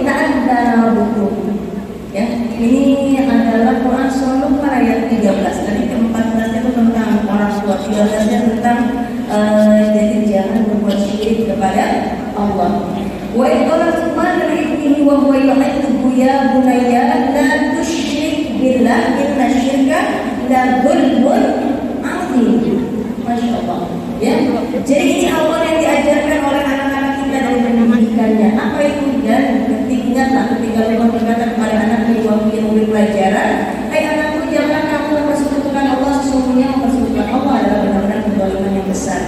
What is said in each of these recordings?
ta'addabukum. Ya, ini adalah Quran surah Luqman ayat 13. Tadi ke-14 itu tentang orang tua, 13-nya tentang jadi jangan berbuat syirik kepada Allah. Wa iqala Luqman li wa huwa yu'idhu ya bunayya la tusyrik billah inna syirka la dzulmun 'adzim. Masya Allah. Ya, jadi ini awal yang diajarkan oleh anak-anak kita dari pendidikannya. Apa itu? Dan ketika memang berkata kepada anak di waktu yang memberi pelajaran, hai anakku, jangan kamu mempersekutukan Allah, sesungguhnya mempersekutukan Allah adalah benar-benar kezaliman yang besar.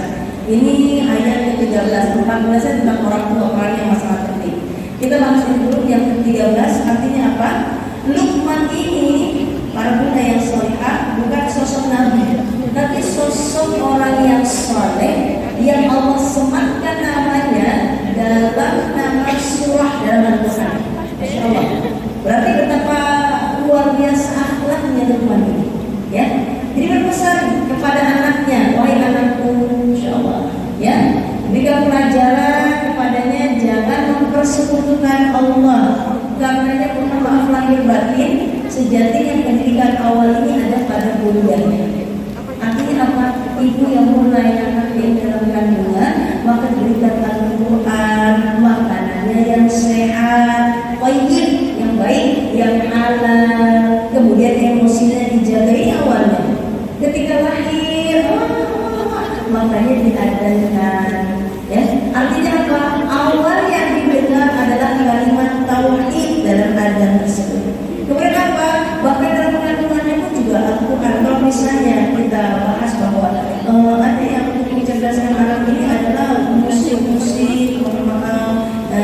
Ini ayat ke-13, 14 tentang orang tua, orang yang masalah penting. Kita bahas dulu yang ke-13, artinya apa? Luqman ini para bunda yang salihah, bukan sosok nabi, tapi sosok orang yang saleh yang Allah sematkan namanya dalam nama surah dalam Al-Quran. Masya Allah. Berarti betapa luar biasa akhlaknya Luqman ini. Ya, jadi berpesan kepada anaknya, wahai anakku, Masya Allah, ya, berikan pelajaran kepadanya jangan mempersekutukan Allah. Karenanya mohon maaf lahir batin, sejatinya pendidikan awal ini ada pada bundanya. Artinya apa? Ibu yang mulai anaknya dalam kandungan, maka diberikan Al-Quran, makanannya yang sehat, thayyib, yang baik, yang halal. Kemudian emosinya dijaga ini awalnya. Ketika lahir, makanya diadankan. Ya, artinya apa? Awal yang didengar adalah kalimat tauhid dalam adzan tersebut. Kemudian apa? Bahkan dalam kandungannya pun juga Al-Quran. Kalau misalnya kita bahas bahwa ada yang untuk mencerdaskan anak ini adalah musik-musik,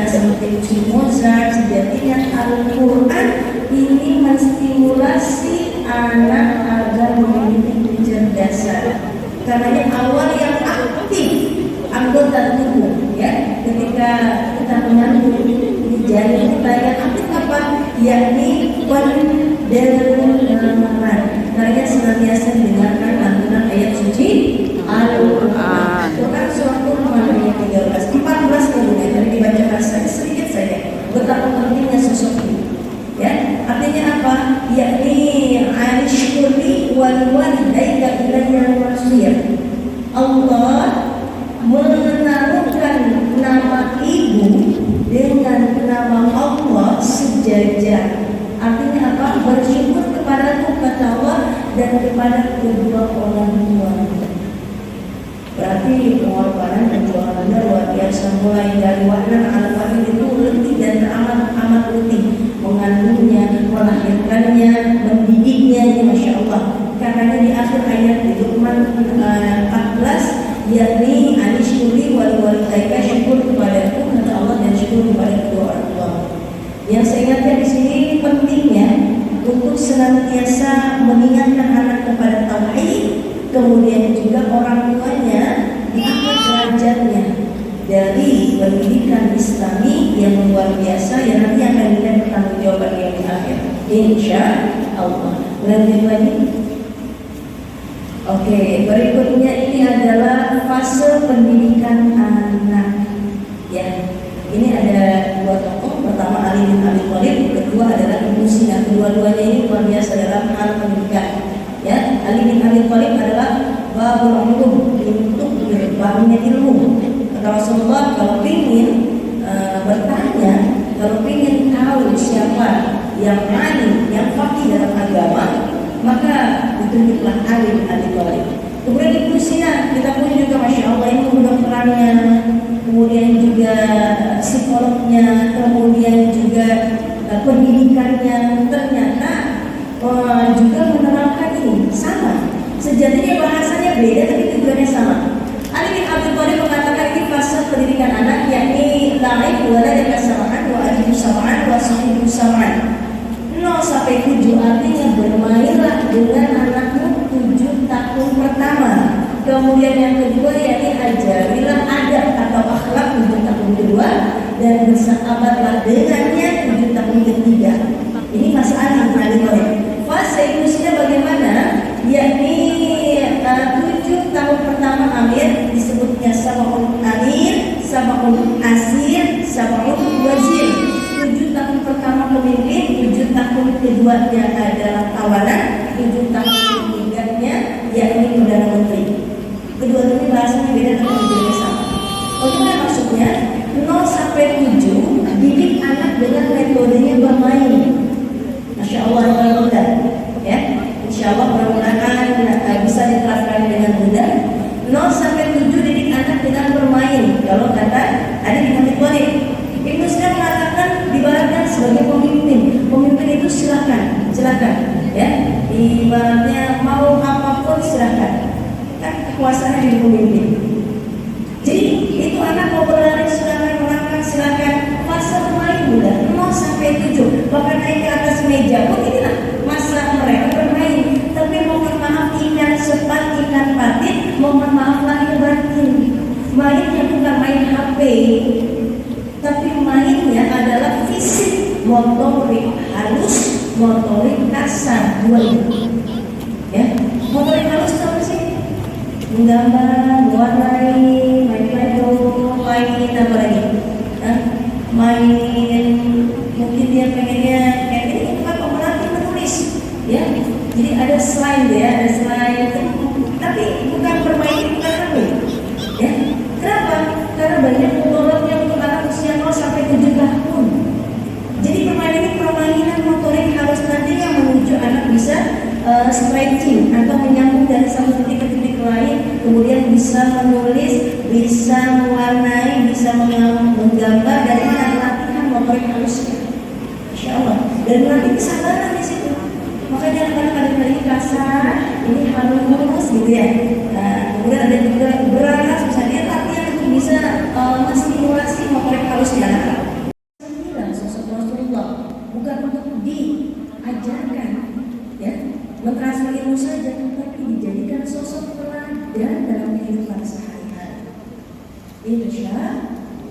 seperti musik Mozart, sejatinya Al-Quran ini menstimulasi anak agar memiliki kecerdasan. Karena awal yang aktif anggota tubuh, ya, ketika kita mengandung di janin kita yang aktif apa? Yakni pendengaran. Karena senantiasa mendengarkan lantunan ayat suci Al-Quran. Quran surah Luqman ayat 13, 14 kemudian dari dibaca saja sedikit saja. Betapa pentingnya sosok ini. Ya, artinya apa? Yakni alishkuri wal walidaika ilayya al-masir. Allah menaruhkan nama ibu dengan nama Allah sejajar. Artinya apa? Bersyukur kepadaku, kata Allah, dan kepada kedua orang tua. Berarti pengorbanan dan perjuangannya luar biasa, mulai dari wahnan al-fahim itu letih dan amat letih, mengandungnya, melahirkannya, mendidiknya, ya Masya Allah. Karena di akhir ayat di Luqman 14, yakni anishkuri wal walidaika, syukur kepadaku, kata Allah, dan syukur kepada kedua orang tua. Yang saya ingatkan di sini pentingnya untuk senantiasa mengingatkan anak kepada tauhid, kemudian juga orang tuanya diangkat derajatnya dari pendidikan Islami yang luar biasa yang nanti akan kita pertanggungjawaban yang di akhir. Insya Allah. Lanjut lagi. Oke, berikutnya ini adalah fase pendidikan anak. Ya, ini ada dua tokoh. Pertama Ali bin Abi Thalib, kedua adalah Ibnu Sina. Kedua-duanya ini luar biasa dalam hal pendidikan. Ya, Ali bin Abi Thalib adalah babul ulum, untuk gerbangnya ilmu. Kata Rasulullah, kalau ingin bertanya, kalau ingin tahu siapa yang alim, yang faqih dalam agama, maka ditunjuklah Ali bin Abi Thalib. Kemudian Ibnu Sina, kita punya juga Masya Allah ini kedokterannya, kemudian juga psikolognya, kemudian juga pendidikannya, ternyata juga menerapkan ini sama. Sejatinya bahasanya beda tapi tujuannya sama. Ali bin Abi Thalib mengatakan ini fase pendidikan anak, yakni la'ib wa la yakasara'an wa ajibu sara'an wa sahibu sara'an. 0 sampai 7 artinya bermainlah dengan anakmu 7 tahun pertama. Kemudian yang kedua yakni ajarilah adab atau akhlak 7 tahun kedua, dan bersahabatlah dengannya 7 tahun ketiga. Ini masih Ali bin Abi Thalib. Fase Indonesia bagaimana? Yakni 7 tahun pertama Amir disebutnya Sab'un Amir, Sab'un Asir, Sab'un Wazir. 7 tahun keduanya adalah tawanan, 7 tahun ketiganya yakni Perdana Menteri. Kedua-duanya bahasanya beda tapi tujuannya sama. Bagaimana maksudnya? 0 sampai 7 didik anak dengan metodenya bermain. Masya Allah, mudah-mudahan ya. Insya Allah mudah-mudahan bisa diterapkan dengan mudah. 0 sampai 7 didik anak dengan bermain. Kalau kata ada di Habib Walid, Ibnu Sina mengatakan dibaratkan sebagai pemimpin. Pemimpin itu silakan ya. Ibaratnya mau apapun silakan. Kan kekuasaan dari pemimpin. Jadi itu anak mau berlari silakan, melangkah silakan. Masa bermain mudah 0 sampai 7. Bahkan naik ke atas meja pun inilah masa mereka bermain. Tapi mohon maaf, ikan sepat, ikan patin, mohon maaf lahir batin. Mainnya bukan main HP, tapi mainnya adalah fisik, motorik halus, motorik kasar. Dua itu ya. Motorik halus itu apa sih? Menggambar, mewarnai, main Play-Doh, main apa lagi? Main mungkin dia pengennya kayak ini bukan melatih menulis ya. Jadi ada slide ya, ada slide, tapi bukan bermain, bukan apa ya. Kenapa? Karena banyak motoriknya untuk anak usia 0 sampai 7 tahun. Jadi permainan ini permainan motorik harus nanti yang menuju anak bisa stretching atau menyambung dari satu titik ke titik lain, kemudian bisa menulis, bisa mewarnai, bisa menggambar dari latihan motorik halusnya. Insya Allah. Dan nanti kesabaran di situ. Makanya kadang-kadang kasar, ini halus gitu ya. Kemudian ada juga beranas, misalnya latihan untuk bisa menstimulasi motorik halusnya anak. Sosok Rasulullah bukan untuk diajarkan ya, mentransfer ilmu saja, tapi dijadikan sosok teladan dalam kehidupan sehari-hari. Insya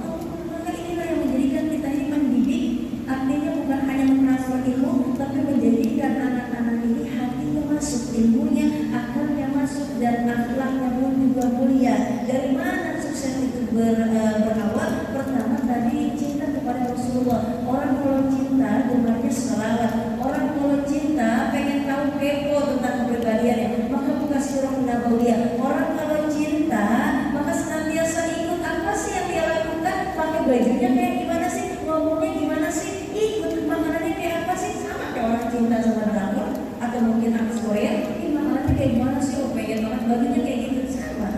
Allah, inilah yang menjadikan kita ini mendidik. Artinya bukan hanya mentransfer ilmu, tapi menjadikan anak-anak ini hatinya masuk, ilmunya, akalnya masuk, dan akhlaknya pun juga mulia. Dari mana sukses itu berawal? Pertama tadi cinta kepada Rasulullah. Orang kalau cinta gemarnya selawat. Orang kalau cinta pengen tahu kepo tentang kepribadiannya, maka buka surah Nabawiyah. Orang kalau cinta maka senantiasa ikut apa sih yang dia lakukan, pakai bajunya kayak gimana sih, ngomongnya gimana sih, ikut makanannya kayak apa sih, sama kayak orang cinta sama drakor atau mungkin artis Korea, makanannya kayak gimana sih, oh pengen banget bajunya kayak gitu, sama.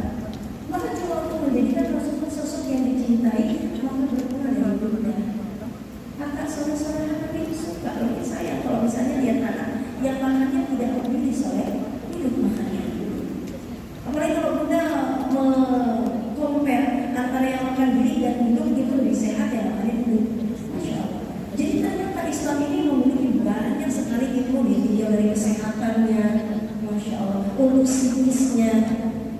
Maka cuma untuk menjadikan Rasulullah sosok yang dicintai, maka berkurang dari hidupnya. Kakak sore-sore anak ini suka, lebih sayang kalau misalnya lihat anak yang makannya tidak memilih soleh, hidup makannya. Apalagi kalau bunda compare antara yang makan diri dan hidup, itu lebih sehat yang makannya hidup. Masya Allah. Jadi ternyata Islam ini memiliki banyak sekali ilmu dia dari kesehatannya, Masya Allah, untuk psikisnya.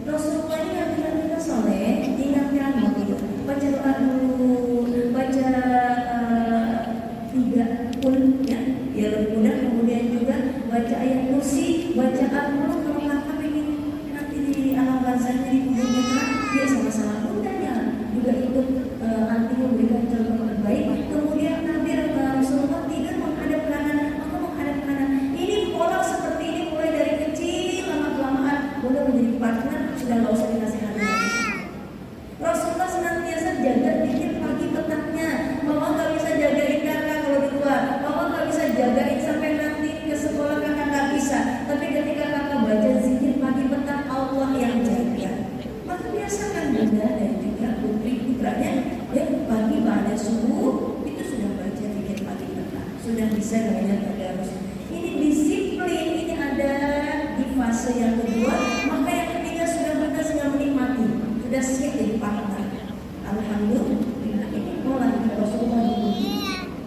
Rasulullah ini yang kita soleh, ingatkan begitu. Baca doa dulu, baca 3 pun ya, biar lebih mudah. Kemudian juga baca ayat kursi, baca al-mulk. Kalau kakak pengen nanti di alam barzahnya di kuburnya dia sama-sama bundanya juga ikut anti memberikan contoh terbaik. Kemudian Nabi Rasulullah tidur menghadap kanan, maka menghadap kanan. Ini pola seperti ini mulai dari kecil, lama-kelamaan bunda menjadi partner, sudah nggak usah dinasihati lagi. Rasulullah senantiasa jaga pikir pagi petangnya. Mama nggak bisa jagain kakak kalau di luar, mama nggak bisa jagain sampai nanti ke sekolah, kakak nggak bisa. Tapi ketika kakak baca zikir pagi petang, Allah yang jaga. Maka biasakan bunda dan juga putri putranya ya, pagi pada subuh itu sudah baca zikir pagi petang, sudah bisa dengan tadarus. Ini disiplin, ini ada di fase yang kedua. Maka yang ketiga sudah bunda sudah menikmati, sudah siap jadi partner. Alhamdulillah, ini pola hidup Rasulullah dulu.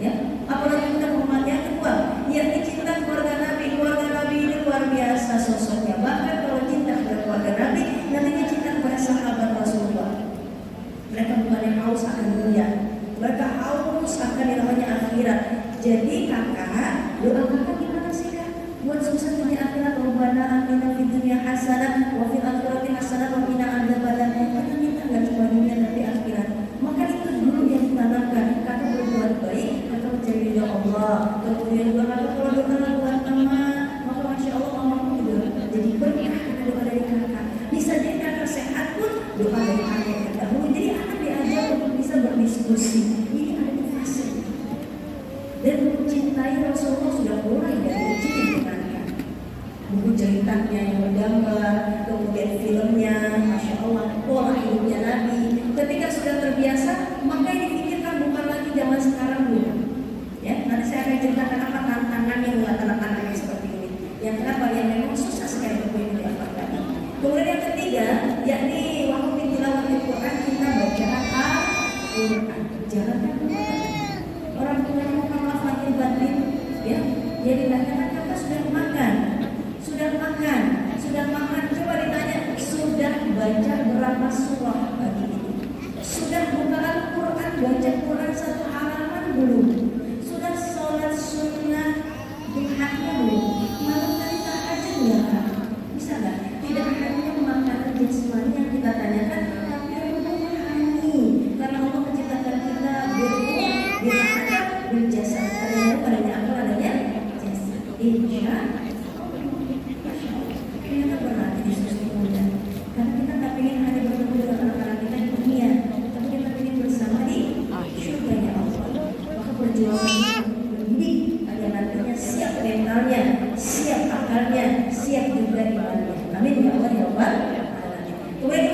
Ya, apalagi kita menghormati yang kedua, yakni cinta keluarga Nabi. Keluarga Nabi ini luar biasa sosoknya. Bahkan kalau cinta kepada keluarga Nabi, nantinya cinta kepada sahabat Rasulullah. Mereka bukan yang haus akan dunia, mereka haus akan yang namanya akhirat. Jadi kakak, doa kakak gimana sih kak? Buat sukses dunia akhirat. Rabbana atina fid dunya hasanah wa fil akhirati hasanah wa qina adzabannar. Kita minta nggak cuma dunia tapi akhirat. Maka itu dulu yang ditanamkan. Kakak berbuat baik, kakak mencari ridha Allah. Kemudian juga kakak kalau doa sehat pun doa dari anak yang terdahulu. Jadi anak diajar untuk bisa berdiskusi. Ini ada di fase. Dan mencintai Rasulullah sudah mulai dari kecil dikenalkan. Buku ceritanya yang bergambar, kemudian filmnya, masya Allah, pola hidupnya Nabi. Ketika sudah terbiasa, maka yang dipikirkan bukan lagi zaman sekarang dulu. Ya, nanti saya akan ceritakan apa tantangannya buat anak-anak yang seperti ini. Yang kenapa yang memang susah sekali untuk didapatkan. Kemudian yang ketiga, yakni waktu tilawatil Quran kita bacaan Al-Quran. Jangan orang tua mau maaf makin batin, ya. Jadi ditanyakan apa sudah makan, sudah makan, sudah makan. Coba ditanya sudah baca berapa surah pagi ini? Sudah buka Al-Quran, baca Quran satu halaman belum? Sudah sholat sunnah duhanya belum? Malam tadi tahajud nggak? Bisa nggak? Tidak hanya makanan jasmani yang kita tanyakan, tapi rohani. Karena Allah menciptakan kita berakal, berjasa. Padanya akal, adanya jasa. Insya kita berhati di suatu muda. Karena kita tak ingin hanya bertemu dengan anak-anak kita di dunia, tapi kita ingin bersama di surganya Allah. Maka perjuangan mendidik agar nantinya siap mentalnya, siap akalnya, siap juga imannya. Amin ya Allah ya Rabbal alamin. Kemudian